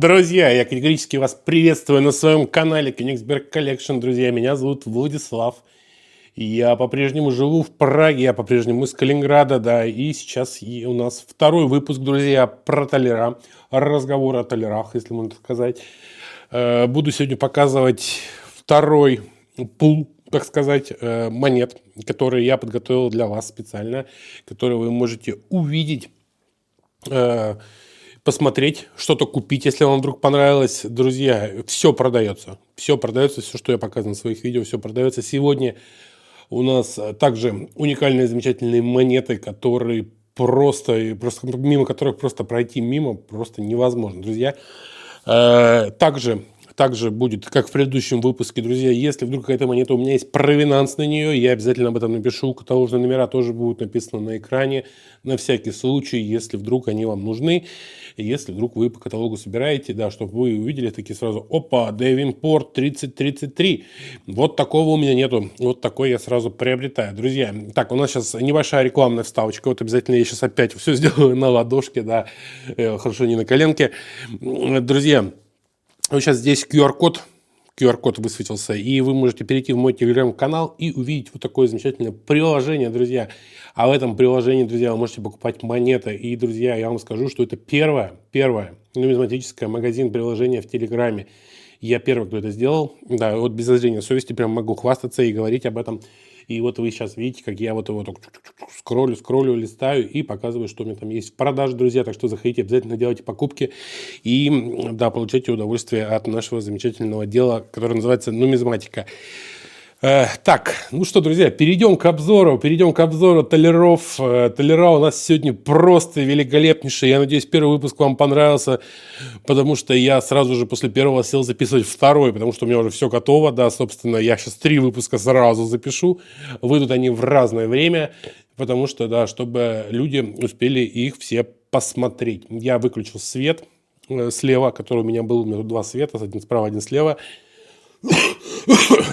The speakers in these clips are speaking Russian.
Друзья, я категорически вас приветствую на своем канале Königsberg Collection. Друзья, меня зовут Владислав. Я по-прежнему живу в Праге, я по-прежнему из Калининграда, да, и сейчас у нас второй выпуск, друзья, про толяра, разговор о толярах, если можно так сказать. Буду сегодня показывать второй пул, так сказать, монет, которые я подготовил для вас специально, которые вы можете увидеть, посмотреть, что-то купить, если вам вдруг понравилось. Друзья, все продается, все, что я показываю на своих видео, все продается. Сегодня у нас также уникальные, замечательные монеты, которые просто мимо которых просто пройти мимо просто невозможно, друзья. Также будет, как в предыдущем выпуске, друзья, если вдруг какая-то монета, у меня есть провинанс на нее, я обязательно об этом напишу. Каталожные номера тоже будут написаны на экране, на всякий случай, если вдруг они вам нужны. Если вдруг вы по каталогу собираете, да, чтобы вы увидели такие сразу, опа, Devonport 3033. Вот такого у меня нету, вот такой я сразу приобретаю. Друзья, так, у нас сейчас небольшая рекламная вставочка, вот обязательно я сейчас опять все сделаю на ладошке, да, хорошо, не на коленке. Друзья, вот сейчас здесь QR-код высветился, и вы можете перейти в мой телеграм-канал и увидеть вот такое замечательное приложение, друзья. А в этом приложении, друзья, вы можете покупать монеты. И, друзья, я вам скажу, что это первое нумизматическое магазин-приложение в Телеграме. Я первый, кто это сделал. Да, вот без зазрения совести прям могу хвастаться и говорить об этом. И вот вы сейчас видите, как я вот его скроллю, листаю и показываю, что у меня там есть в продаже, друзья. Так что заходите, обязательно делайте покупки и, да, получайте удовольствие от нашего замечательного дела, которое называется нумизматика. Так, ну что, друзья, перейдем к обзору толяров. Толяра у нас сегодня просто великолепнейшие. Я надеюсь, первый выпуск вам понравился, потому что я сразу же после первого сел записывать второй, потому что у меня уже все готово, да, собственно, я сейчас 3 выпуска сразу запишу. Выйдут они в разное время, потому что, да, чтобы люди успели их все посмотреть. Я выключил свет слева, который у меня был, у меня тут 2 света, один справа, один слева.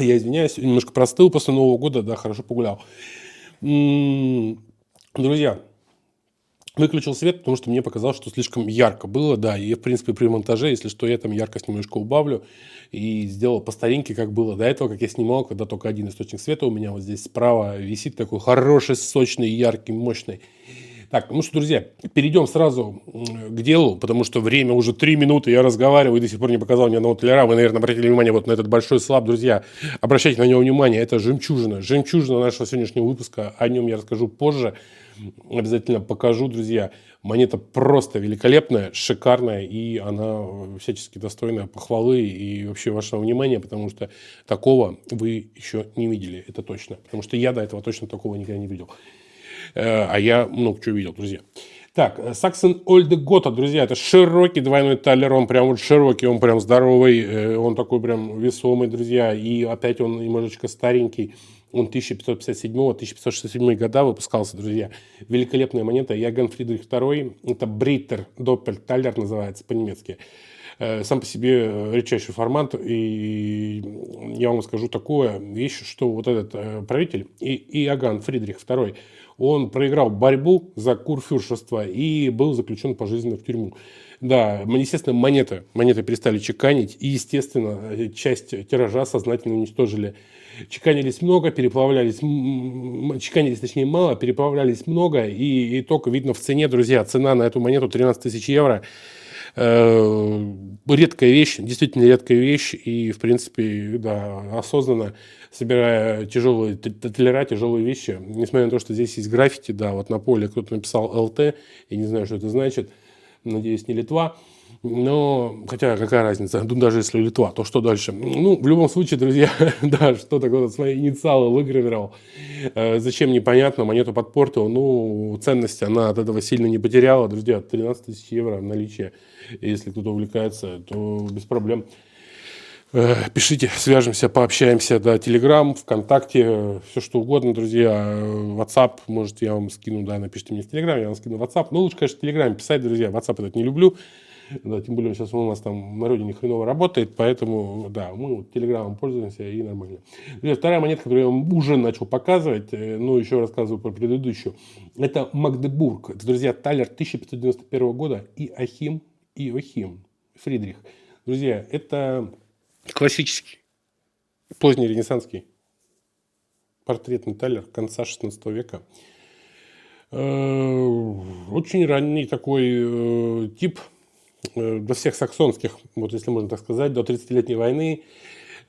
Я извиняюсь, немножко простыл после Нового года, да, хорошо погулял. Друзья, выключил свет, потому что мне показалось, что слишком ярко было, да, и, в принципе, при монтаже, если что, я там яркость немножко убавлю и сделал по старинке, как было до этого, как я снимал, когда только один источник света у меня вот здесь справа висит, такой хороший, сочный, яркий, мощный. Так, ну что, друзья, перейдем сразу к делу, потому что время уже 3 минуты, я разговариваю и до сих пор не показал ни одного толяра. Вы, наверное, обратили внимание вот на этот большой слаб, друзья. Обращайте на него внимание, это жемчужина нашего сегодняшнего выпуска. О нем я расскажу позже, обязательно покажу, друзья. Монета просто великолепная, шикарная, и она всячески достойна похвалы и вообще вашего внимания, потому что такого вы еще не видели, это точно. Потому что я до этого точно такого никогда не видел. А я много чего видел, друзья. Так, Saxon Old Gotha, друзья, это широкий двойной талер, он прям вот широкий, он прям здоровый, он такой прям весомый, друзья, и опять он немножечко старенький, он 1557-1567 года выпускался, друзья. Великолепная монета, Иоганн Фридрих II, это Бриттер Доппельталер называется по-немецки. Сам по себе редчайший формат, и я вам скажу такое вещь, что вот этот правитель Иоганн Фридрих II, он проиграл борьбу за курфюршество и был заключен пожизненно в тюрьму. Да, естественно, монеты перестали чеканить, и, естественно, часть тиража сознательно уничтожили. Чеканились много, чеканились, точнее, мало, переплавлялись много, и только видно в цене, друзья, цена на эту монету 13 тысяч евро. Редкая вещь, действительно редкая вещь, и, в принципе, да, осознанно собирая тяжелые толяра, тяжелые вещи, несмотря на то, что здесь есть граффити, да, вот на поле кто-то написал ЛТ, я не знаю, что это значит, надеюсь, не Литва, но, хотя, какая разница, ну, даже если Литва, то что дальше? Ну, в любом случае, друзья, да, что такое свои инициалы выгравировал, зачем, непонятно, монету подпортил, ну, ценность она от этого сильно не потеряла, друзья, 13 тысяч евро в наличии, если кто-то увлекается, то без проблем. Пишите, свяжемся, пообщаемся, да, Telegram, ВКонтакте, все что угодно, друзья, WhatsApp, может, я вам скину, да, напишите мне в Telegram, я вам скину в WhatsApp, ну, лучше, конечно, в Telegram писать, друзья, WhatsApp этот не люблю, да, тем более сейчас он у нас там на родине хреново работает, поэтому, да, мы вот Телеграмом пользуемся и нормально. Друзья, вторая монетка, которую я вам уже начал показывать, но еще рассказываю про предыдущую, это Магдебург, это, друзья, талер 1591 года Иохим Фридрих. Друзья, это классический, поздний ренессанский портретный талер конца 16 века. Очень ранний такой тип до всех саксонских, вот если можно так сказать, до 30-летней войны.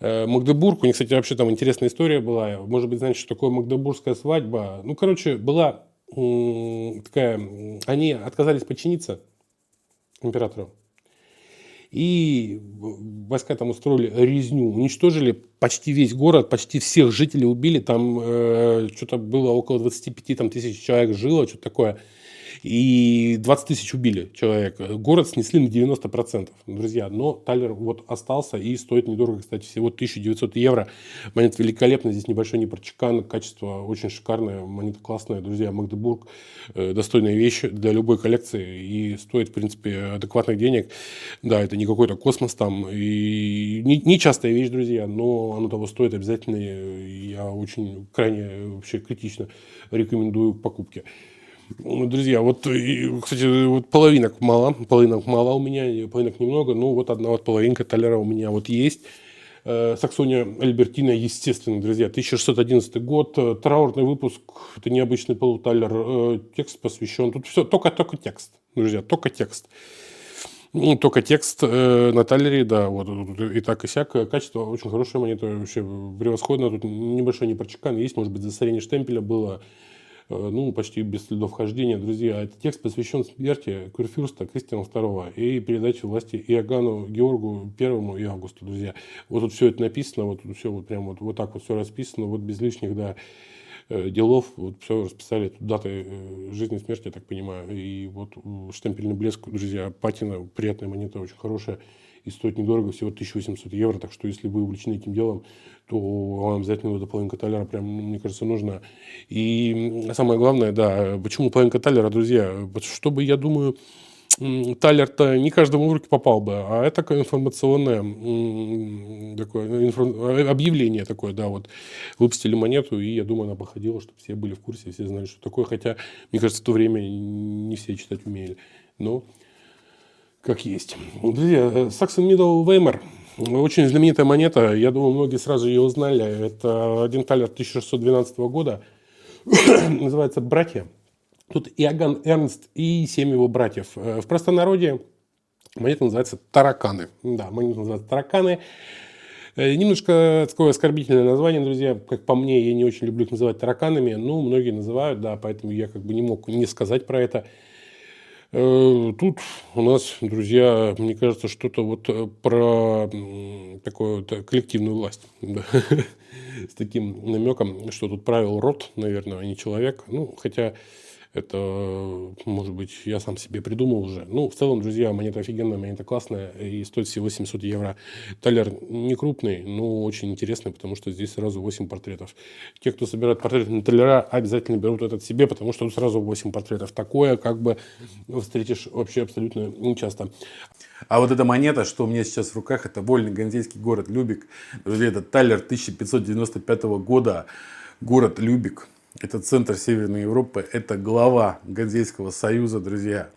Магдебург, у них, кстати, вообще там интересная история была. Может быть, знаете, что такое магдебургская свадьба? Ну, короче, была такая... Они отказались подчиниться императору. И войска там устроили резню, уничтожили почти весь город, почти всех жителей убили. Там что-то было около 25 тысяч человек жило, что-то такое. И 20 тысяч убили человек. Город снесли на 90%, друзья. Но талер вот остался и стоит недорого, кстати, всего 1900 евро. Монета великолепная, здесь небольшой непрочекан, качество очень шикарное, монета классная, друзья. Магдебург достойная вещь для любой коллекции и стоит, в принципе, адекватных денег. Да, это не какой-то космос там. И не частая вещь, друзья, но оно того стоит обязательно. Я очень крайне вообще критично рекомендую к покупке. Друзья, вот, кстати, вот половинок мало у меня, половинок немного, но вот одна вот половинка талера у меня вот есть. Саксония Альбертина, естественно, друзья, 1611 год, траурный выпуск, это необычный полуталер, текст посвящен, тут все, только текст, друзья, только текст. Только текст на талере, да, вот и так и сяк. Качество очень хорошее, монета вообще превосходно, тут небольшой непрочекан есть, может быть, засорение штемпеля было. Ну, почти без следов хождения, друзья. Этот текст посвящен смерти курфюрста Кристиана II и передаче власти Иоганну Георгу I и Августу, друзья. Вот тут все это написано, вот тут все вот прям вот так вот все расписано, вот без лишних, да, делов, вот все расписали, тут даты жизни и смерти, я так понимаю, и вот штемпельный блеск, друзья, патина, приятная монета, очень хорошая, и стоит недорого, всего 1800 евро, так что если вы увлечены этим делом, то вам обязательно эта половинка талера, прям, мне кажется, нужна. И самое главное, да, почему половинка талера, друзья, чтобы, я думаю, талер-то не каждому в руки попал бы, а это такое информационное такое, объявление такое, да, вот выпустили монету, и я думаю, она походила, чтобы все были в курсе, все знали, что такое, хотя, мне кажется, в то время не все читать умели, но как есть. Друзья, Saxon Middle Weimar, очень знаменитая монета, я думаю, многие сразу ее узнали, это один талер 1612 года, называется «Братья». Тут Иоганн Эрнст и 7 его братьев. В простонародье монета называется «Тараканы». Да, монета называется «Тараканы». Немножко такое оскорбительное название, друзья. Как по мне, я не очень люблю их называть тараканами. Ну, многие называют, да, поэтому я как бы не мог не сказать про это. Тут у нас, друзья, мне кажется, что-то вот про такую коллективную власть. Да. С таким намеком, что тут правил род, наверное, а не человек. Ну, хотя... Это, может быть, я сам себе придумал уже. Ну, в целом, друзья, монета офигенная, монета классная и стоит всего 700 евро. Талер не крупный, но очень интересный, потому что здесь сразу 8 портретов. Те, кто собирает портреты на талера, обязательно берут этот себе, потому что тут сразу 8 портретов. Такое как бы встретишь вообще абсолютно нечасто. А вот эта монета, что у меня сейчас в руках, это вольный ганзейский город Любек. Друзья, это талер 1595 года, город Любек. Это центр Северной Европы, это глава Ганзейского союза, друзья.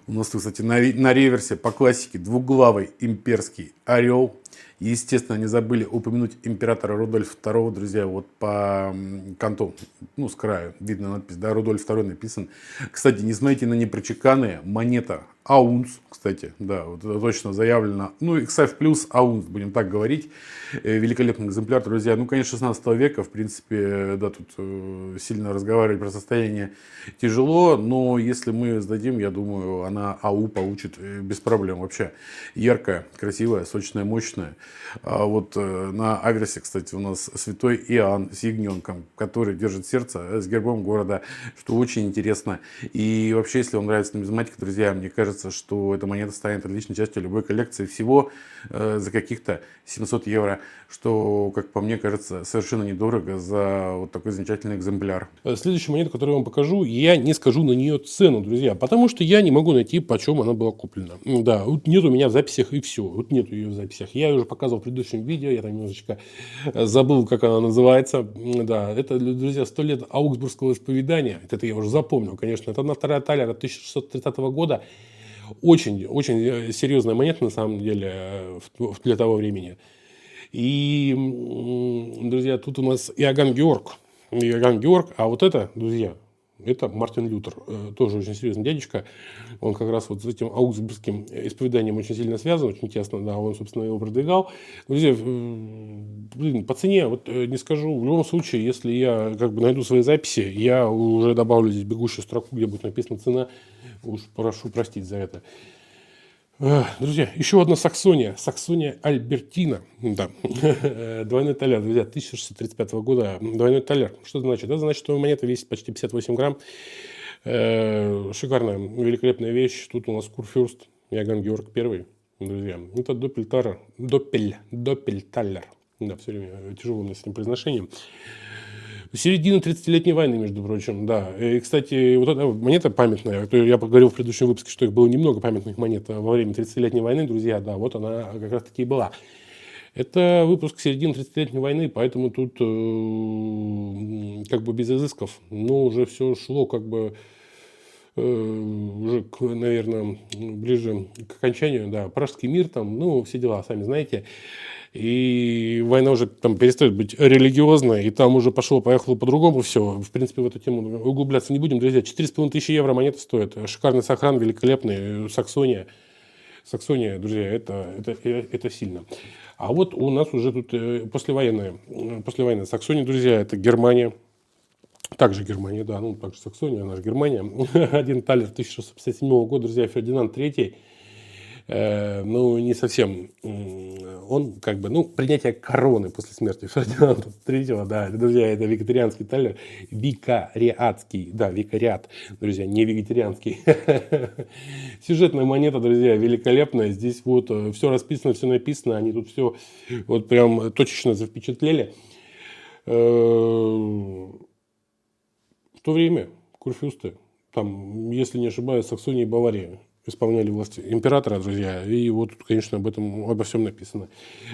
У нас, кстати, на реверсе по классике двуглавый имперский орел. Естественно, не забыли упомянуть императора Рудольфа II, друзья, вот по канту, ну, с краю, видно надпись, да, Рудольф II написан. Кстати, не смотрите на непрочеканные, монета аунс, кстати, да, вот это точно заявлено, ну, XF плюс аунс, будем так говорить, великолепный экземпляр, друзья, ну, конечно, 16 века, в принципе, да, тут сильно разговаривать про состояние тяжело, но если мы сдадим, я думаю, она АУ получит без проблем вообще, яркая, красивая, сочная, мощная. А вот на аверсе, кстати, у нас святой Иоанн с ягненком, который держит сердце с гербом города, что очень интересно. И вообще, если вам нравится нумизматика, друзья, мне кажется, что эта монета станет отличной частью любой коллекции всего за каких-то 700 евро, что, как по мне кажется, совершенно недорого за вот такой замечательный экземпляр. Следующую монету, которую я вам покажу, я не скажу на нее цену, друзья, потому что я не могу найти, почем она была куплена. Да, вот нет у меня в записях и все, вот нет ее в записях. Я ее уже показывал в предыдущем видео, я там немножечко забыл, как она называется. Да, это, друзья, 100 лет аугсбургского исповедания, это я уже запомнил, конечно. Это одна вторая талер 1630 года. Очень, очень серьезная монета, на самом деле, для того времени. И, друзья, тут у нас Иоганн Георг. Иоганн Георг, а вот это, друзья, это Мартин Лютер, тоже очень серьезный дядечка. Он как раз вот с этим аугсбургским исповеданием очень сильно связан, очень тесно, да, он, собственно, его продвигал. Друзья, блин, по цене, вот не скажу, в любом случае, если я как бы найду свои записи, я уже добавлю здесь бегущую строку, где будет написана цена, уж прошу простить за это. Друзья, еще одна Саксония. Саксония Альбертина. Да. Двойной таляр, друзья, 1635 года. Двойной таляр. Что это значит? Это значит, что монета весит почти 58 грамм. Шикарная, великолепная вещь. Тут у нас Курфюрст, Иоганн Георг I. Друзья, это Доппельталлер. Да, все время тяжело мне с этим произношением. Середина 30-летней войны, между прочим, да. И, кстати, вот эта монета памятная, я говорил в предыдущем выпуске, что их было немного памятных монет во время 30-летней войны, друзья, да, вот она как раз таки и была. Это выпуск середины 30-летней войны, поэтому тут как бы без изысков, но уже все шло как бы уже, наверное, ближе к окончанию, да, Пражский мир там, ну, все дела, сами знаете. И война уже там перестает быть религиозной, и там уже пошло-поехало по-другому все. В принципе, в эту тему углубляться не будем, друзья. 4500 евро монета стоит. Шикарный сохран, великолепный. Саксония. Саксония, друзья, это сильно. А вот у нас уже тут послевоенная Саксония, друзья, это Германия. Также Германия, да, ну, также Саксония, она же Германия. Один талер 1657 года, друзья, Фердинанд III. Ну, не совсем. Он как бы, ну, принятие короны после смерти Фердинанда III, да, друзья, это вегетарианский талер, викариатский, да, викариат, друзья, не вегетарианский. Сюжетная монета, друзья, великолепная. Здесь вот все расписано, все написано, они тут все вот прям точечно запечатлели. В то время курфюрсты, там, если не ошибаюсь, Саксония и Бавария исполняли власть императора, друзья. И вот тут, конечно, обо всем написано.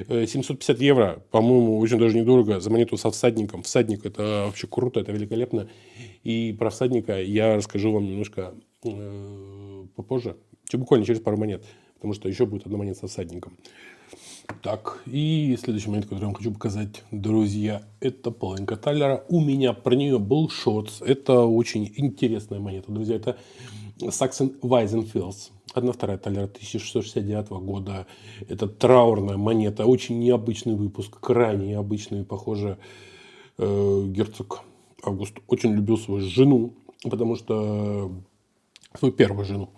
750 евро, по-моему, очень даже недорого за монету со всадником. Всадник – это вообще круто, это великолепно. И про всадника я расскажу вам немножко попозже, буквально через пару монет, потому что еще будет одна монета со всадником. Так, и следующая монета, которую я вам хочу показать, друзья, это половинка талера. У меня про нее был шотс. Это очень интересная монета, друзья. Это Саксен Вайзенфелс. 1/2 талера 1669 года. Это траурная монета. Очень необычный выпуск. Крайне необычный. Похоже, герцог Август очень любил свою жену, потому что свою первую жену.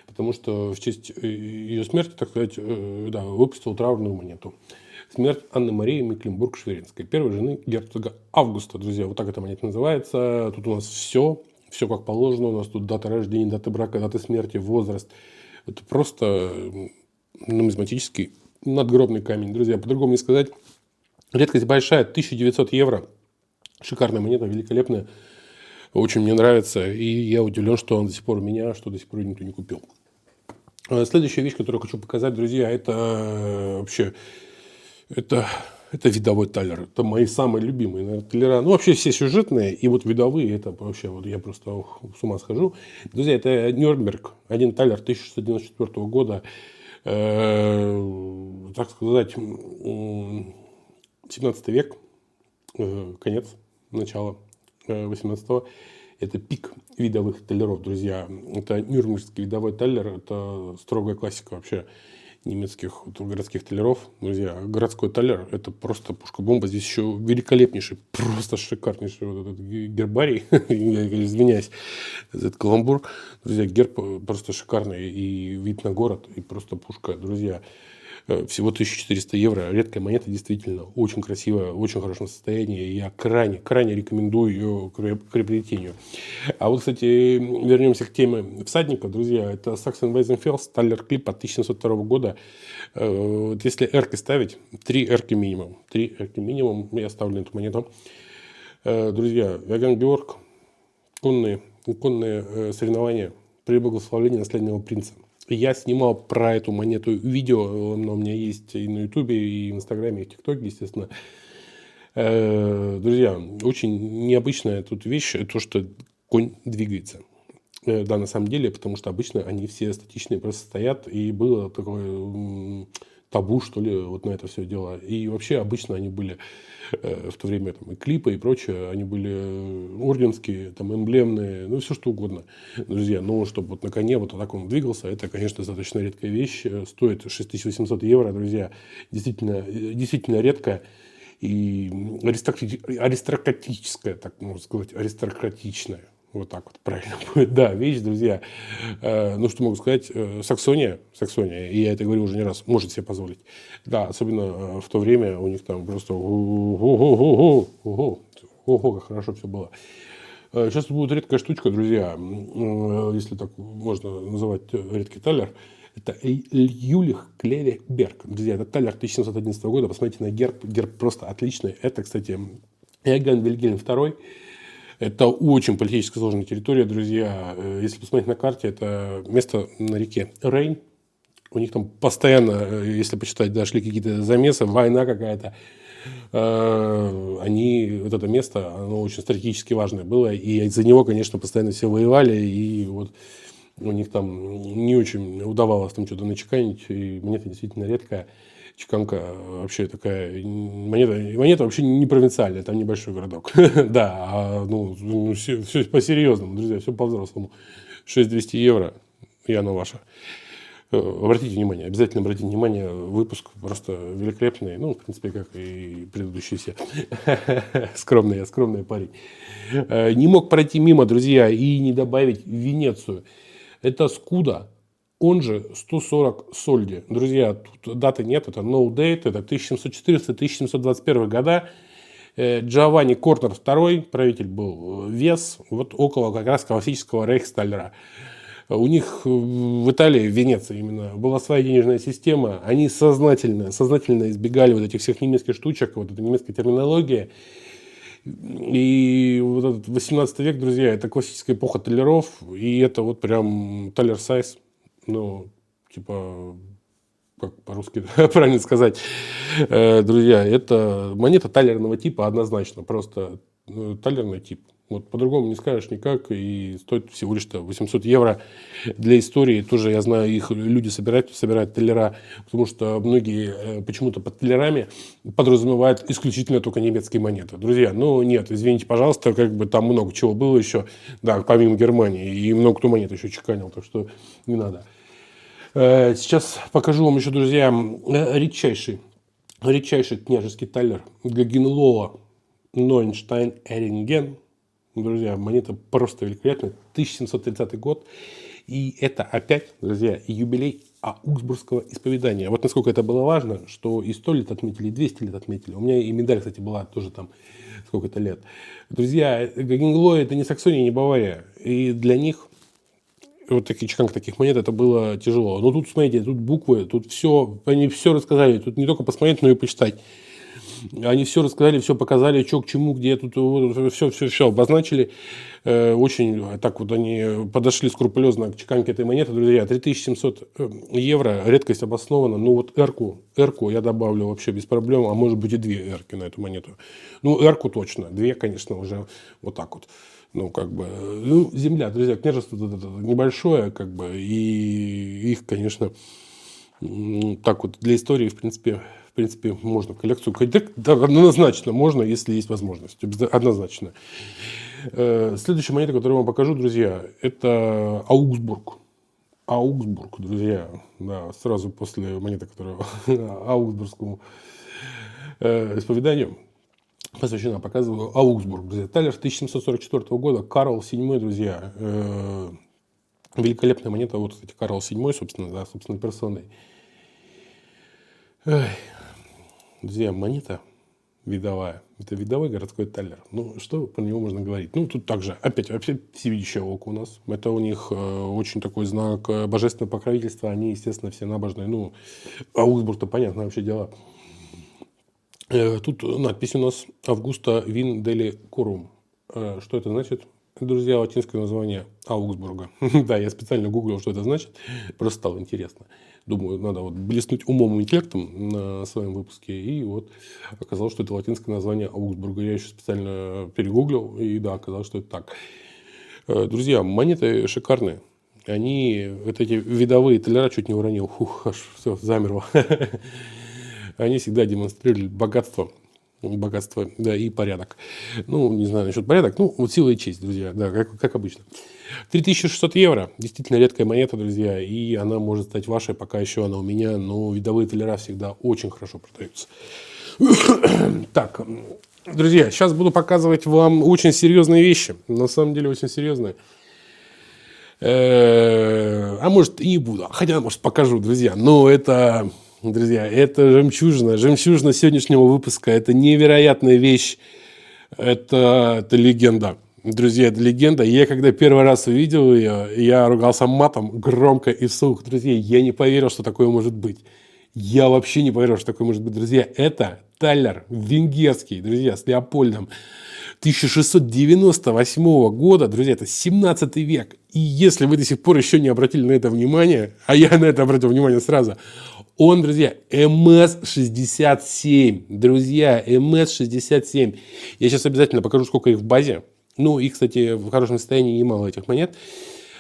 Потому что в честь ее смерти, так сказать, да, выпустил траурную монету. Смерть Анны Марии Мекленбург-Шверинской, первой жены герцога Августа, друзья. Вот так эта монета называется. Тут у нас все как положено. У нас тут дата рождения, дата брака, дата смерти, возраст. Это просто нумизматический надгробный камень, друзья. По-другому не сказать. Редкость большая, 1900 евро. Шикарная монета, великолепная. Очень мне нравится. И я удивлен, что он до сих пор у меня, что до сих пор никто не купил. Следующая вещь, которую хочу показать, друзья, это вообще это видовой талер. Это мои самые любимые, наверное, талера. Ну, вообще все сюжетные, и вот видовые, это вообще, вот я просто с ума схожу. Друзья, это Нюрнберг, 1 талер 1694 года. Так сказать, 17 век, конец, начало 18-го. Это пик видовых талеров, друзья. Это нюрнбергский видовой талер. Это строгая классика вообще немецких городских талеров. Друзья, городской талер – это просто пушка-бомба. Здесь еще великолепнейший, просто шикарнейший вот этот гербарий. Я извиняюсь за этот каламбур. Друзья, герб просто шикарный. И вид на город, и просто пушка. Друзья, всего 1400 евро. Редкая монета, действительно, очень красивая, в очень хорошем состоянии. Я крайне рекомендую ее к приобретению. А вот, кстати, вернемся к теме всадника, друзья. Это Саксен Вайзенфелс, талер клипа 1702 года. Вот если эрки ставить, 3 эрки минимум. 3 эрки минимум. Я ставлю эту монету. Друзья, Иоганн Георг, конные соревнования при благословении наследного принца. Я снимал про эту монету видео, оно у меня есть и на Ютубе, и в Инстаграме, и в ТикТоке, естественно. Друзья, очень необычная тут вещь, то, что конь двигается. Да, на самом деле, потому что обычно они все статичные просто стоят, и было такое табу, что ли, вот на это все дело. И вообще обычно они были в то время там, и клипы, и прочее, они были орденские, там, эмблемные, ну, все что угодно, друзья. Но чтобы вот на коне вот так он двигался, это, конечно, достаточно редкая вещь. Стоит 6800 евро, друзья. Действительно редкая. И аристократическая, так можно сказать, аристократичная. Вот так вот правильно будет. Да, вещь, друзья. Ну, что могу сказать, Саксония, и я это говорю уже не раз, может себе позволить. Да, особенно в то время у них там просто ого, как хорошо все было. Сейчас будет редкая штучка, друзья, если так можно называть редкий талер. Это Юлих Клевеберг. Друзья, это талер 1711 года. Посмотрите на герб. Герб просто отличный. Это, кстати, Иоганн Вильгельм II. Это очень политически сложная территория, друзья. Если посмотреть на карте, это место на реке Рейн. У них там постоянно, если почитать, да, шли какие-то замесы, война какая-то. Вот это место, оно очень стратегически важное было. И из-за него, конечно, постоянно все воевали. И вот у них там не очень удавалось там что-то начеканить. И монета действительно редкая. Чеканка вообще такая, монета вообще не провинциальная, там небольшой городок. Да, ну все по-серьезному, друзья, все по-взрослому. 6200 евро, и оно ваше. Обратите внимание, обязательно обратите внимание, выпуск просто великолепный, ну, в принципе, как и предыдущие все. Скромный парень. Не мог пройти мимо, друзья, и не добавить Венецию. Это Скуда, он же 140 Сольди. Друзья, тут даты нет, это no date, это 1714-1721 года. Джованни Кортнер II, правитель был Вес, вот около как раз классического рейхсталлера. У них в Италии, в Венеции именно, была своя денежная система. Они сознательно избегали вот этих всех немецких штучек, вот этой немецкой терминологии. И вот этот 18 век, друзья, это классическая эпоха талеров. И это вот прям талер сайз. Ну, типа, как по-русски правильно сказать, друзья, это монета талерного типа однозначно. Просто талерный тип. Вот по-другому не скажешь никак, и стоит всего лишь 800 евро. Для истории тоже, я знаю, их люди собирают таллера, потому что многие почему-то под таллерами подразумевают исключительно только немецкие монеты. Друзья, ну нет, извините, пожалуйста, как бы там много чего было еще, да, помимо Германии, и много кто монет еще чеканил, так что не надо. Сейчас покажу вам еще, друзья, редчайший княжеский талер Гагенлоа Нойнштайн Эринген. Друзья, монета просто великолепная. 1730 год. И это опять, друзья, юбилей Аугсбургского исповедания. Вот насколько это было важно, что и 100 лет отметили, и 200 лет отметили. У меня и медаль, кстати, была тоже там сколько-то лет. Друзья, Гагенлоа это не Саксония, не Бавария. И для них вот чеканка таких монет, это было тяжело. Но тут, смотрите, тут буквы, тут все, они все рассказали. Тут не только посмотреть, но и почитать. Они все рассказали, все показали, что к чему, где тут все обозначили. Очень так вот они подошли скрупулезно к чеканке этой монеты, друзья. 3700 евро, редкость обоснована. Ну вот эрку я добавлю вообще без проблем, а может быть и 2 эрки на эту монету. Ну эрку точно, 2, конечно, уже вот так вот. Ну, как бы, ну, земля, друзья, княжество небольшое, как бы, и их, конечно, так вот для истории, в принципе, можно в коллекцию. Да, однозначно можно, если есть возможность. Однозначно. Следующая монета, которую я вам покажу, друзья, это Аугсбург. Аугсбург, друзья. Да, сразу после монеты, которая Аугсбургскому исповеданию посвящена, показываю Аугсбург. Друзья. Талер 1744 года, Карл VII, друзья. Великолепная монета. Вот, кстати, Карл VII, собственно персоной. Друзья, монета видовая. Это видовой городской талер. Ну, что про него можно говорить? Ну, тут также, опять всевидящее око у нас. Это у них очень такой знак божественного покровительства. Они, естественно, все набожные. Ну, Аугсбург-то понятно вообще дела. Тут надпись у нас «Августа вин дели корум». Что это значит? Друзья, латинское название Аугсбурга. Да, я специально гуглил, что это значит. Просто стало интересно. Думаю, надо вот блеснуть умом и интеллектом на своем выпуске. И вот оказалось, что это латинское название Аугсбурга. Я еще специально перегуглил, и да, оказалось, что это так. Друзья, монеты шикарные. Они, вот эти видовые талера, чуть не уронил, фух, аж все замерло. Они всегда демонстрировали богатство, да, и порядок. Ну, не знаю насчет порядок, ну, вот сила и честь, друзья, да, как обычно. 3600 евро, действительно редкая монета, друзья, и она может стать вашей, пока еще она у меня, но видовые талера всегда очень хорошо продаются. Так, друзья, сейчас буду показывать вам очень серьезные вещи, на самом деле очень серьезные. А может и не буду, хотя, может, покажу, друзья, но это... Друзья, это жемчужина сегодняшнего выпуска. Это невероятная вещь. Это легенда. Друзья, это легенда. Я когда первый раз увидел ее, я ругался матом громко и вслух. Друзья, я не поверил, что такое может быть. Я вообще не поверил, что такое может быть. Друзья, это талер венгерский, друзья, с Леопольдом 1698 года. Друзья, это 17 век. И если вы до сих пор еще не обратили на это внимание, а я на это обратил внимание сразу, он, друзья, МС-67. Друзья, МС-67. Я сейчас обязательно покажу, сколько их в базе. Ну, и, кстати, в хорошем состоянии немало этих монет.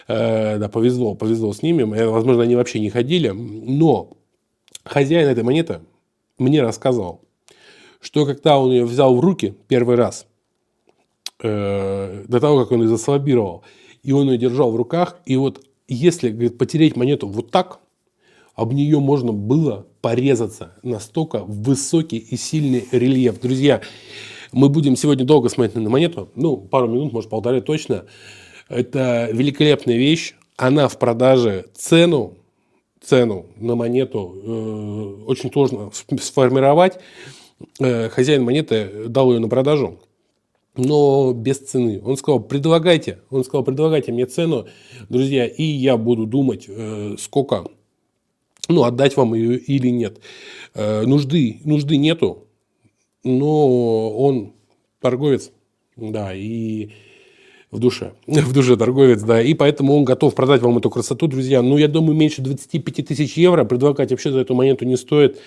Да, повезло с ними. Возможно, они вообще не ходили. Но хозяин этой монеты мне рассказывал, что когда он ее взял в руки первый раз, до того, как он ее заслабировал, и он ее держал в руках, и вот если, говорит, потереть монету вот так, об нее можно было порезаться. Настолько высокий и сильный рельеф. Друзья, мы будем сегодня долго смотреть на монету. Ну, пару минут, может, полторы точно. Это великолепная вещь. Она в продаже. Цену на монету очень сложно сформировать. Хозяин монеты дал ее на продажу, но без цены. Он сказал, предлагайте мне цену, друзья, и я буду думать, сколько... Ну, отдать вам ее или нет. Нужды нету, но он торговец, да, и в душе торговец, да, и поэтому он готов продать вам эту красоту, друзья. Ну, я думаю, меньше 25 тысяч евро предлагать вообще за эту монету не стоит.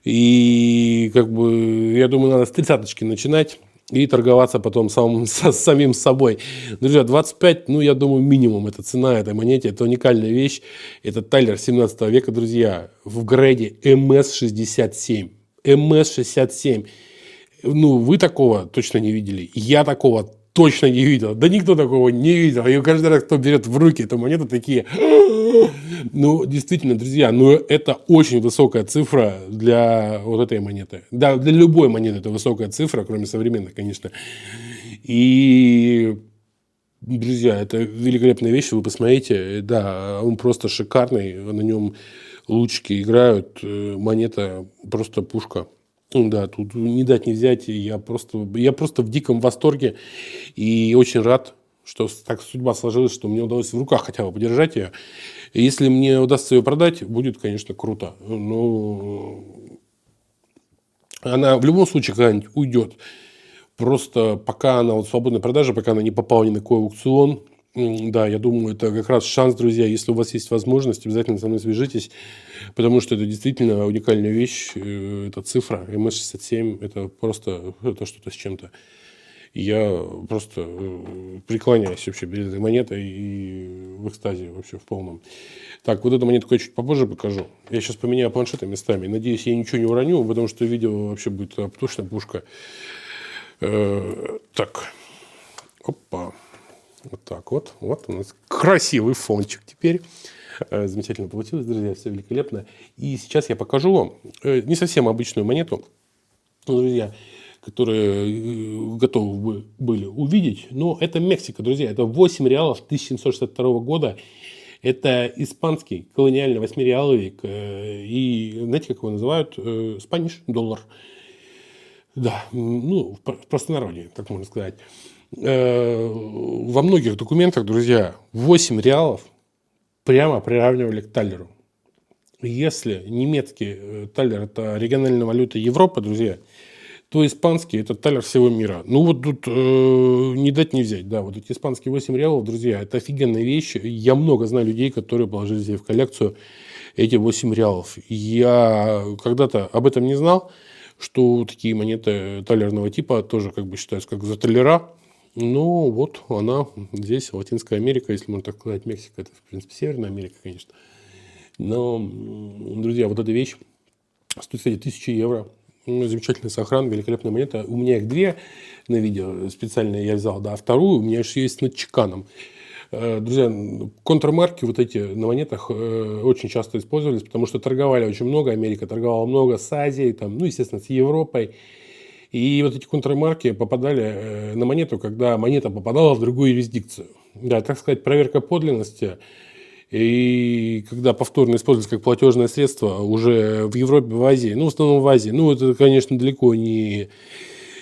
И, как бы, я думаю, надо с 30-очки начинать. И торговаться потом самим собой. Друзья, 25, ну, я думаю, минимум. Это цена этой монеты. Это уникальная вещь. Это талер 17 века, друзья. В грейде МС-67. МС-67. Ну, вы такого точно не видели. Я такого точно не видел. Да никто такого не видел. И каждый раз, кто берет в руки эту монету, такие... Ну, действительно, друзья, ну, это очень высокая цифра для вот этой монеты. Да, для любой монеты это высокая цифра, кроме современных, конечно. И, друзья, это великолепная вещь, вы посмотрите. Да, он просто шикарный, на нем лучики играют, монета просто пушка. Да, тут не дать не взять. Я просто в диком восторге и очень рад, что так судьба сложилась, что мне удалось в руках хотя бы подержать ее. И если мне удастся ее продать, будет, конечно, круто. Но она в любом случае когда-нибудь уйдет. Просто пока она вот в свободной продаже, пока она не попала ни на какой аукцион, да, я думаю, это как раз шанс, друзья. Если у вас есть возможность, обязательно со мной свяжитесь, потому что это действительно уникальная вещь. Это цифра МС-67, это просто это что-то с чем-то. Я просто преклоняюсь вообще перед этой монетой и в экстазе вообще в полном. Так, вот эту монетку я чуть попозже покажу. Я сейчас поменяю планшеты местами. Надеюсь, я ничего не уроню, потому что видео вообще будет точно пушка. Так, опа. Вот так вот. Вот у нас красивый фончик теперь. Замечательно получилось, друзья, все великолепно. И сейчас я покажу вам не совсем обычную монету, друзья, которые готовы были увидеть. Но это Мексика, друзья. Это 8 реалов 1762 года. Это испанский колониальный 8-реаловик. И знаете, как его называют? Спаниш доллар. Да, ну, в простонародье, так можно сказать. Во многих документах, друзья, 8 реалов прямо приравнивали к талеру. Если немецкий талер – это региональная валюта Европы, друзья, то испанский – это талер всего мира. Ну, вот тут не дать не взять. Да, вот эти испанские 8 реалов, друзья, это офигенная вещь. Я много знаю людей, которые положили себе в коллекцию эти 8 реалов. Я когда-то об этом не знал, что такие монеты талерного типа тоже как бы считаются как за талера. Ну, вот она здесь, Латинская Америка, если можно так сказать. Мексика – это, в принципе, Северная Америка, конечно. Но, друзья, вот эта вещь стоит, кстати, 1000 евро. Замечательный сохран, великолепная монета. У меня их две на видео специально я взял, да. Вторую у меня еще есть над чеканом. Друзья, контрмарки вот эти на монетах очень часто использовались, потому что торговали очень много. Америка торговала много с Азией, там, ну, естественно, с Европой. И вот эти контрмарки попадали на монету, когда монета попадала в другую юрисдикцию. Да, так сказать, проверка подлинности. И когда повторно используется как платежное средство уже в Европе, в Азии, ну, в основном в Азии, ну, это, конечно, далеко не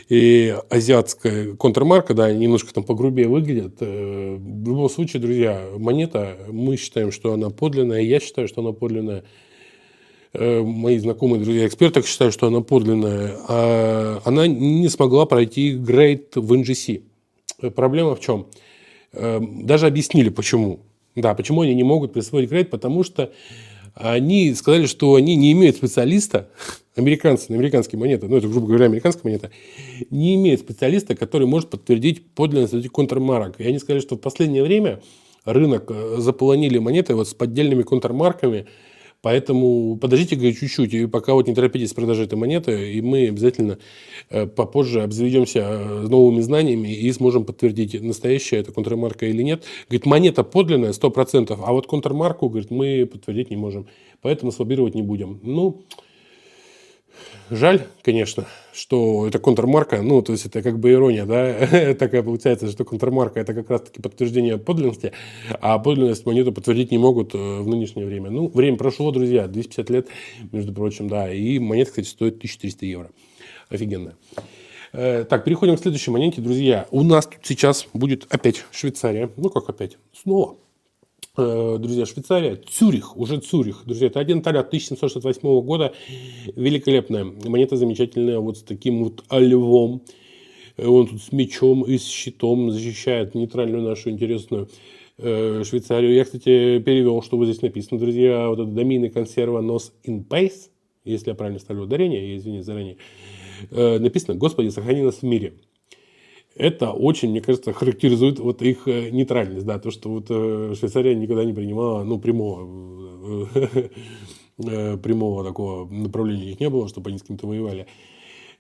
азиатская контрмарка, да, немножко там погрубее выглядят. В любом случае, друзья, монета, мы считаем, что она подлинная, я считаю, что она подлинная. Мои знакомые, друзья, эксперты считают, что она подлинная. А она не смогла пройти грейд в NGC. Проблема в чем? Даже объяснили, почему. Да, почему они не могут присвоить грейд, потому что они сказали, что они не имеют специалиста, американцы, на американские монеты, ну, это, грубо говоря, американская монета, не имеют специалиста, который может подтвердить подлинность этих контрмарок. И они сказали, что в последнее время рынок заполонили монеты вот с поддельными контрмарками, поэтому подождите, говорю, чуть-чуть, и пока вот не торопитесь с продажей этой монеты, и мы обязательно попозже обзаведемся новыми знаниями и сможем подтвердить, настоящая это контрмарка или нет. Говорит, монета подлинная 100%, а вот контрмарку, говорит, мы подтвердить не можем, поэтому слабировать не будем. Ну, жаль, конечно, что это контрмарка, ну, то есть это как бы ирония, да, такая получается, что контрмарка это как раз-таки подтверждение подлинности, а подлинность монету подтвердить не могут в нынешнее время. Ну, время прошло, друзья, 250 лет, между прочим, да, и монета, кстати, стоит 1300 евро. Офигенно. Так, переходим к следующей монете, друзья. У нас тут сейчас будет опять Швейцария, ну, как опять, снова. Друзья, Швейцария, Цюрих, уже Цюрих. Друзья, это 1 таля 1768 года. Великолепная монета, замечательная, вот с таким вот львом. Он тут с мечом и с щитом защищает нейтральную нашу интересную Швейцарию. Я, кстати, перевел, что вот здесь написано, друзья. Вот это домины консерва нос in pace, если я правильно ставлю ударение, я извиняюсь заранее. Написано «Господи, сохрани нас в мире». Это очень, мне кажется, характеризует вот их нейтральность, да, то, что вот Швейцария никогда не принимала, ну, прямого такого направления у них не было, чтобы они с кем-то воевали.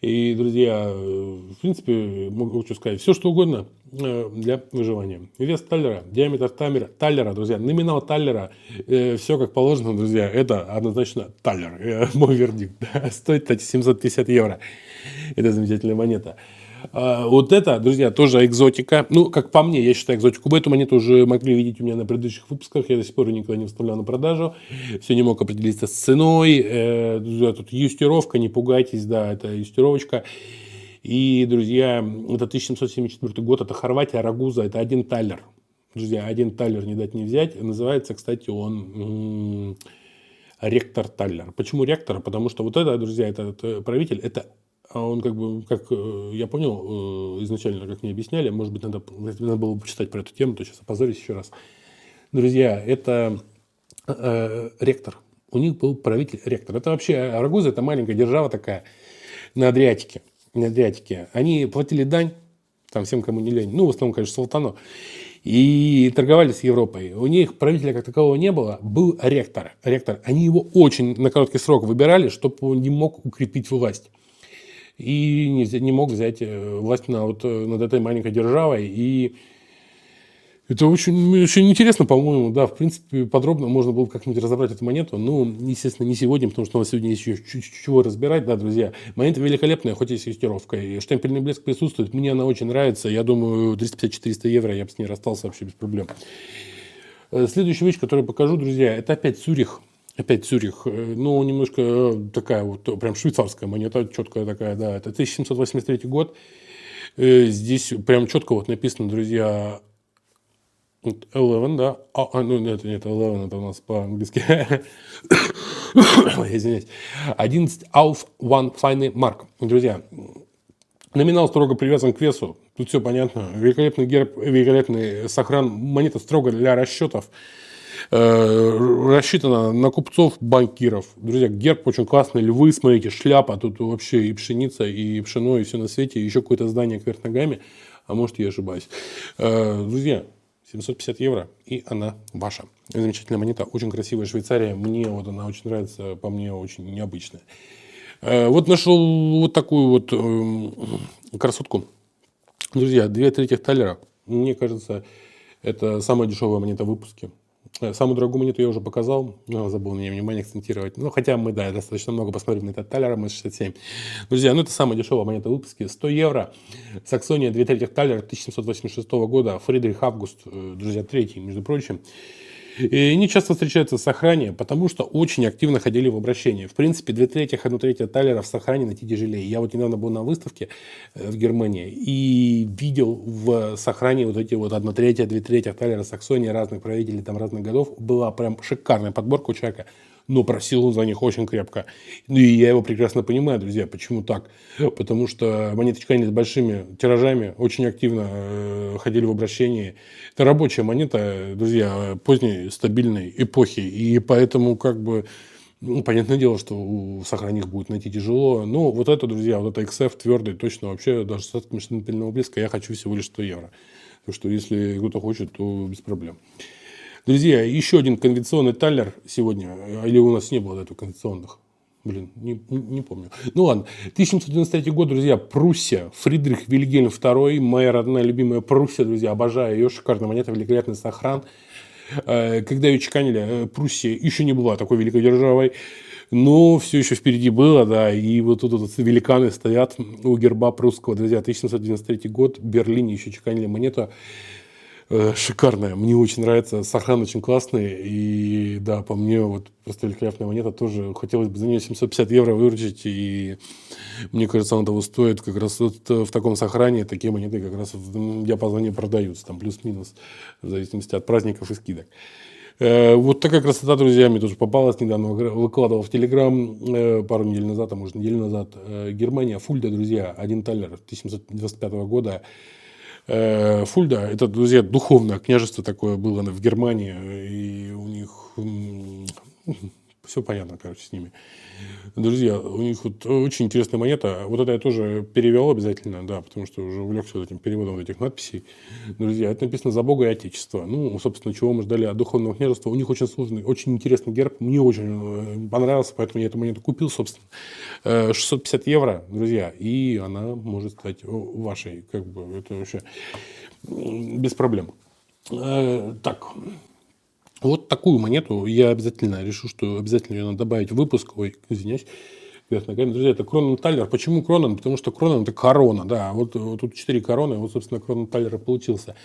И, друзья, в принципе, могу сказать, все что угодно для выживания. Вес таллера, диаметр таллера, друзья, номинал таллера, все как положено, друзья, это однозначно таллер, мой вердикт. Да, стоит, кстати, 750 евро. Это замечательная монета. Вот это, друзья, тоже экзотика. Ну, как по мне, я считаю экзотику. Вы эту монету уже могли видеть у меня на предыдущих выпусках. Я до сих пор никогда не выставлял на продажу. Все не мог определиться с ценой. Друзья, тут юстировка, не пугайтесь, да, это юстировочка. И, друзья, это 1774 год, это Хорватия, Рагуза, это 1 таллер. Друзья, 1 таллер не дать не взять. Называется, кстати, он ректор таллер. Почему ректор? Потому что вот это, друзья, этот правитель, это он как бы, как я понял изначально, как мне объясняли, может быть, надо было бы почитать про эту тему, то сейчас опозорюсь еще раз. Друзья, это ректор. У них был правитель ректор. Это вообще Рагуза, это маленькая держава такая на Адриатике. На Адриатике. Они платили дань, там всем, кому не лень, ну, в основном, конечно, султану, и торговали с Европой. У них правителя как такового не было, был ректор. Они его очень на короткий срок выбирали, чтобы он не мог укрепить власть. И не мог взять власть над этой маленькой державой. И это очень, очень интересно, по-моему. Да, в принципе, подробно можно было как-нибудь разобрать эту монету. Ну, естественно, не сегодня, потому что у нас сегодня есть еще чего разбирать, да, друзья. Монета великолепная, хоть и с юстировкой. И штемпельный блеск присутствует. Мне она очень нравится. Я думаю, 350-400 евро я бы с ней расстался вообще без проблем. Следующая вещь, которую я покажу, друзья, это опять Цюрих. Опять Цюрих, ну, немножко такая вот, прям швейцарская монета, четкая такая, да, это 1783 год. Здесь прям четко вот написано, друзья, 11, да, ну, нет, 11, это у нас по-английски, извиняюсь, 11 auf one fine mark, друзья. Номинал строго привязан к весу, тут все понятно, великолепный герб, великолепный сохран, монета строго для расчетов. Рассчитана на купцов, банкиров. Друзья, герб очень классный, львы, смотрите, шляпа, тут вообще и пшеница, и пшено, и все на свете, и еще какое-то здание кверх ногами. А может, я ошибаюсь. Друзья, 750 евро, и она ваша. Замечательная монета, очень красивая Швейцария. Мне вот она очень нравится, по мне очень необычная. Вот нашел вот такую вот красотку. Друзья, 2/3 талера. Мне кажется, это самая дешевая монета в выпуске. Самую дорогую монету я уже показал, забыл на нее внимание акцентировать. Ну, хотя мы, да, достаточно много посмотрели на этот талер МС-67. Друзья, ну это самая дешевая монета в выпуске. 100 евро. Саксония, 2/3 талер 1786 года. Фридрих Август, друзья, третий, между прочим. И они часто встречаются в Сохране, потому что очень активно ходили в обращение. В принципе, 2/3, 1/3 талера в Сохране найти тяжелее. Я вот недавно был на выставке в Германии и видел в Сохране вот эти вот 1/3, 2/3 талера Саксонии разных правителей там разных годов. Была прям шикарная подборка у человека. Но просил он за них очень крепко. Ну, и я его прекрасно понимаю, друзья, почему так. Потому что монеточки они с большими тиражами очень активно ходили в обращении. Это рабочая монета, друзья, поздней стабильной эпохи. И поэтому, как бы, ну, понятное дело, что у сохранних будет найти тяжело. Но вот это, друзья, вот это XF твердый, точно вообще даже с остатками штемпельного блеска я хочу всего лишь 100 евро. Так что если кто-то хочет, то без проблем. Друзья, еще один конвенционный талер сегодня. Или у нас не было до этого конвенционных? Блин, не помню. Ну ладно. 1793 год, друзья, Пруссия. Фридрих Вильгельм II. Моя родная любимая Пруссия, друзья. Обожаю ее. Шикарная монета, великолепный сохран. Когда ее чеканили, Пруссия еще не была такой великой державой. Но все еще впереди было, да. И вот тут вот великаны стоят у герба прусского, друзья. 1793 год. В Берлине еще чеканили монету. Шикарная, мне очень нравится, сохран очень классный, и да, по мне вот просто великолепная монета, тоже хотелось бы за нее 750 евро выручить, и мне кажется, она того стоит, как раз вот в таком сохране такие монеты как раз в диапазоне продаются, там плюс-минус, в зависимости от праздников и скидок. Вот такая красота, друзья, мне тоже попалась недавно, выкладывал в Телеграм пару недель назад, а может неделю назад. Германия, Фульда, друзья, 1 талер 1795 года. Фульда, это, друзья, духовное княжество такое было в Германии, и у них все понятно, короче, с ними. Друзья, у них вот очень интересная монета. Вот это я тоже перевел обязательно, да, потому что уже увлекся этим переводом этих надписей. Друзья, это написано «За Бога и Отечество». Ну, собственно, чего мы ждали от духовного княжества. У них очень сложный, очень интересный герб. Мне очень понравился, поэтому я эту монету купил, собственно. 650 евро, друзья, и она может стать вашей. Как бы это вообще без проблем. Так. Вот такую монету я обязательно решу, что обязательно ее надо добавить в выпуск. Ой, извиняюсь. Друзья, это Кроненталер. Почему Кронен? Потому что Кронен – это корона. Да, вот тут 4 короны, вот, собственно, Кроненталер получился.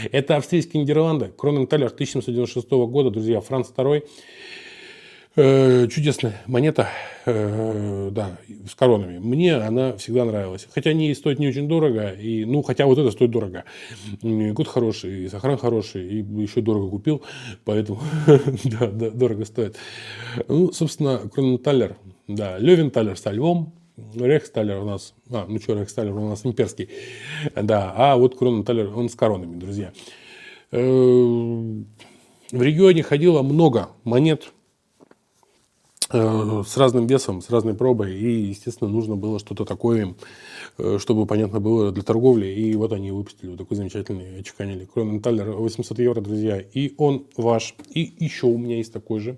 Это австрийские Нидерланды. Кроненталер 1796 года, друзья, Франц II. Чудесная монета, да, с коронами. Мне она всегда нравилась. Хотя они стоят не очень дорого, и, ну, хотя вот это стоит дорого. Год хороший, и сохран хороший, и еще дорого купил, поэтому, да, дорого стоит. Ну, собственно, Кроненталер, да, Левенталер со львом, Рейхсталер у нас, Рейхсталер у нас имперский, да, а вот Кроненталер, он с коронами, друзья. В регионе ходило много монет, с разным весом, с разной пробой, и, естественно, нужно было что-то такое им, чтобы понятно было для торговли, и вот они выпустили вот такой замечательный, очеканили Кроненталер 800 евро, друзья, и он ваш. И еще у меня есть такой же,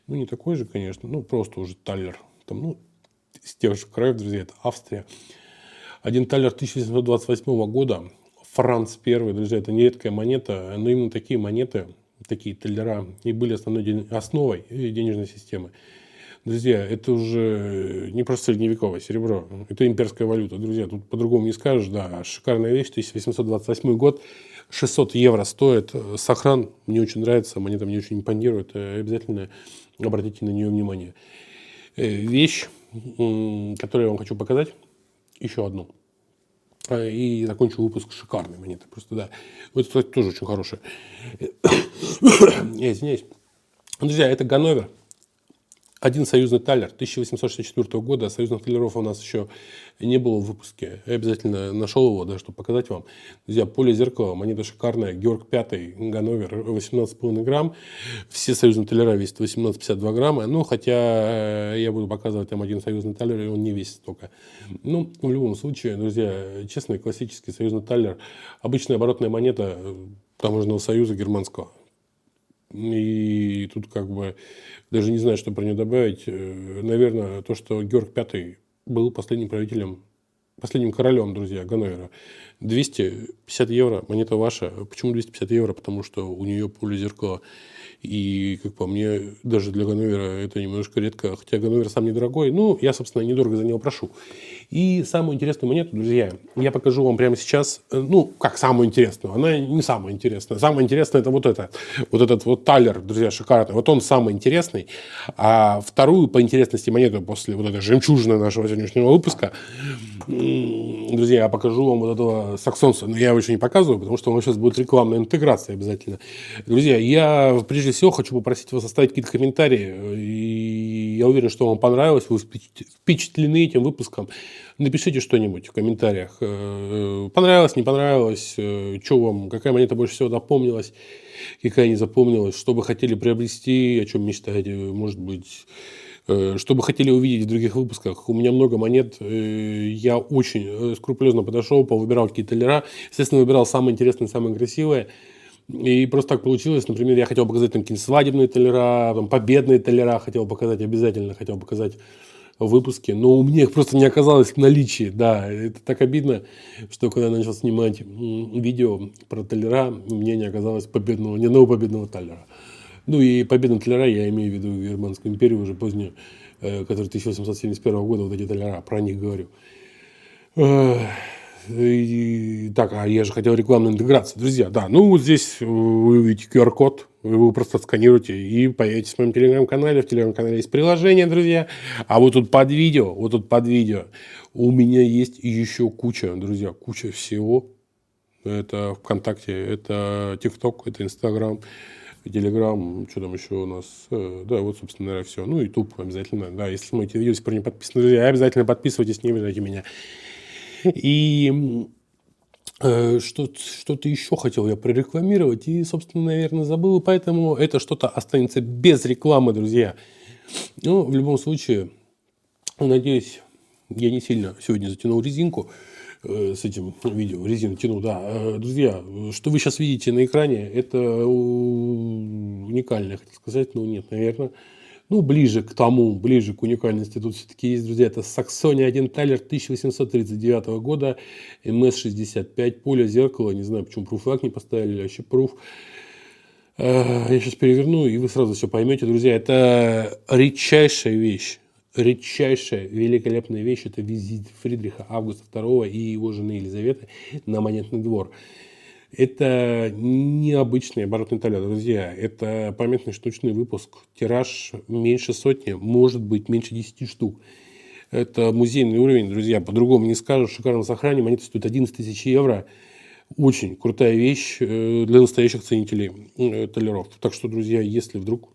ну, не такой же, конечно, ну, просто уже талер, там, ну, из тех же краев, друзья, это Австрия. 1 талер 1728 года, Франц I, друзья, это нередкая монета, но именно такие монеты, такие таллера и были основой денежной системы. Друзья, это уже не просто средневековое серебро, это имперская валюта. Друзья, тут по-другому не скажешь, да, шикарная вещь, 1828 год, 600 евро стоит, сохран, мне очень нравится, монета мне очень импонирует, обязательно обратите на нее внимание. Вещь, которую я вам хочу показать, еще одну. И закончу выпуск шикарной монеты. Просто, да. Вот, кстати, тоже очень хорошая. Я извиняюсь. Друзья, это Ганновер. один союзный талер 1864 года. Союзных талеров у нас еще не было в выпуске. Я обязательно нашел его, да, чтобы показать вам. Друзья, поле зеркала, монета шикарная. Георг V, Ганновер, 18,5 грамм. Все союзные талера весят 18,52 грамма. Ну, хотя я буду показывать там один союзный талер, и он не весит столько. Ну, в любом случае, друзья, честный классический союзный талер. Обычная оборотная монета таможенного союза германского. И тут как бы даже не знаю, что про нее добавить. Наверное, то, что Георг V был последним правителем, последним королем, друзья, Ганновера. 250 евро, монета ваша. Почему 250 евро? Потому что у нее поле зеркала. И, как по мне, даже для Ганновера это немножко редко. Хотя Ганновер сам недорогой. Ну, я, собственно, недорого за него прошу. И самую интересную монету, друзья, я покажу вам прямо сейчас. Ну, как самую интересную. Она не самая интересная. Самое интересное это вот это. Вот этот вот талер, друзья, шикарный. Вот он самый интересный. А вторую по интересности монету после вот этой жемчужины нашего сегодняшнего выпуска, друзья, я покажу вам вот этого саксонца. Но я его еще не показываю, потому что у нас сейчас будет рекламная интеграция обязательно. Друзья, я прежде всего хочу попросить вас оставить какие-то комментарии. И я уверен, что вам понравилось, вы впечатлены этим выпуском. Напишите что-нибудь в комментариях. Понравилось, не понравилось, что вам, какая монета больше всего запомнилась, какая не запомнилась, что вы хотели приобрести, о чем мечтаете, может быть, что бы хотели увидеть в других выпусках. У меня много монет. Я очень скрупулезно подошел, повыбирал какие-то талера. Естественно, выбирал самые интересные, самые красивые. И просто так получилось. Например, я хотел показать там какие-нибудь свадебные талера, там, победные талера хотел показать, обязательно хотел показать в выпуске. Но у меня их просто не оказалось в наличии. Да, это так обидно, что когда я начал снимать видео про талера, у меня не оказалось ни одного победного талера. Ну и победные талера, я имею в виду Германскую империю уже позднюю, которая 1871 года, вот эти талера, про них говорю. Так, а я же хотел рекламную интеграцию. Друзья, да, ну вот здесь вы увидите QR-код, вы его просто сканируете и появитесь в моем телеграм-канале. В телеграм-канале есть приложение, друзья. А вот тут под видео, у меня есть еще куча, друзья, куча всего. Это ВКонтакте, это ТикТок, это Инстаграм, Телеграм, что там еще у нас, да, вот, собственно, наверное, все. Ну, Ютуб обязательно, да, если смотрите видео, если не подписаны, друзья, обязательно подписывайтесь, не обижайте меня. И что-то еще хотел я прорекламировать и, собственно, наверное, забыл, поэтому это что-то останется без рекламы, друзья. Ну, в любом случае, надеюсь, я не сильно сегодня затянул резинку с этим видео, резину тяну, да. Друзья, что вы сейчас видите на экране, это уникально, хотел сказать, но нет, наверное. Ну, ближе к уникальности тут все-таки есть, друзья. Это Саксония 1 талер 1839 года, МС-65, поле зеркала. Не знаю, почему пруфлаг не поставили, вообще пруф. Я сейчас переверну, и вы сразу все поймете, друзья. Это редчайшая вещь. Редчайшая, великолепная вещь. Это визит Фридриха Августа II и его жены Елизаветы на монетный двор. Это необычный оборотный талер, друзья. Это памятный штучный выпуск. Тираж меньше сотни, может быть меньше 10 штук. Это музейный уровень, друзья. По-другому не скажешь. В шикарном сохранении монета стоит 11 тысяч евро. Очень крутая вещь для настоящих ценителей талеров. Так что, друзья, если вдруг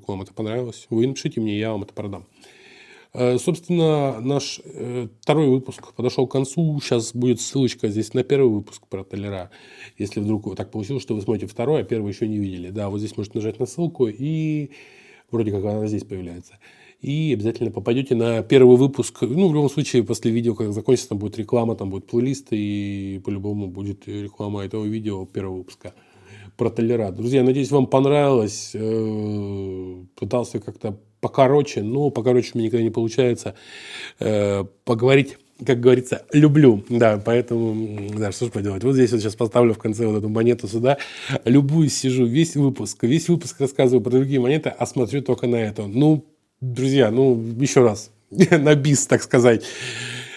вам это понравилось, вы напишите мне, я вам это продам. Собственно, наш второй выпуск подошел к концу. Сейчас будет ссылочка здесь на первый выпуск про талера. Если вдруг так получилось, что вы смотрите второй, а первый еще не видели. Да, вот здесь можете нажать на ссылку, и вроде как она здесь появляется. И обязательно попадете на первый выпуск. Ну, в любом случае, после видео, как закончится, там будет реклама, там будет плейлист, и по-любому будет реклама этого видео первого выпуска про талера. Друзья, надеюсь, вам понравилось. Пытался как-то покороче, но покороче у меня никогда не получается поговорить, как говорится, люблю. Да, поэтому, да, что ж поделать. Вот здесь вот сейчас поставлю в конце вот эту монету сюда. Любуюсь, сижу весь выпуск рассказываю про другие монеты, а смотрю только на эту. Ну, друзья, еще раз, на бис, так сказать.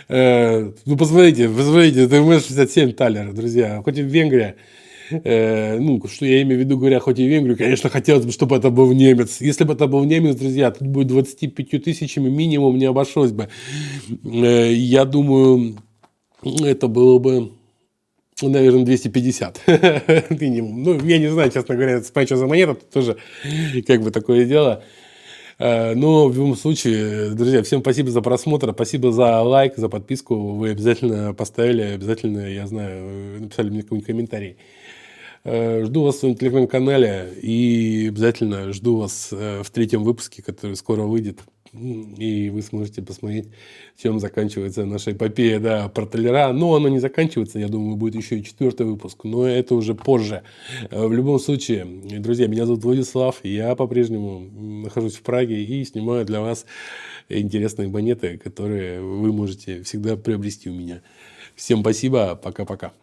Посмотрите, это МС-67 талер, друзья, хоть и в Венгрии. Что я имею в виду, говоря, хоть и Венгрию, конечно, хотелось бы, чтобы это был немец. Если бы это был немец, друзья, тут будет 25 тысячами минимум не обошлось бы. Я думаю, это было бы, наверное, 250 минимум. Я не знаю, честно говоря, что за монета, тут тоже как бы такое дело. Но в любом случае, друзья, всем спасибо за просмотр, спасибо за лайк, за подписку. Вы обязательно поставили, обязательно, я знаю, написали мне какой-нибудь комментарий. Жду вас в своем телеграм-канале и обязательно жду вас в 3-м выпуске, который скоро выйдет. И вы сможете посмотреть, чем заканчивается наша эпопея, да, про Толяра. Но оно не заканчивается, я думаю, будет еще и 4-й выпуск, но это уже позже. В любом случае, друзья, меня зовут Владислав, я по-прежнему нахожусь в Праге и снимаю для вас интересные монеты, которые вы можете всегда приобрести у меня. Всем спасибо, пока-пока.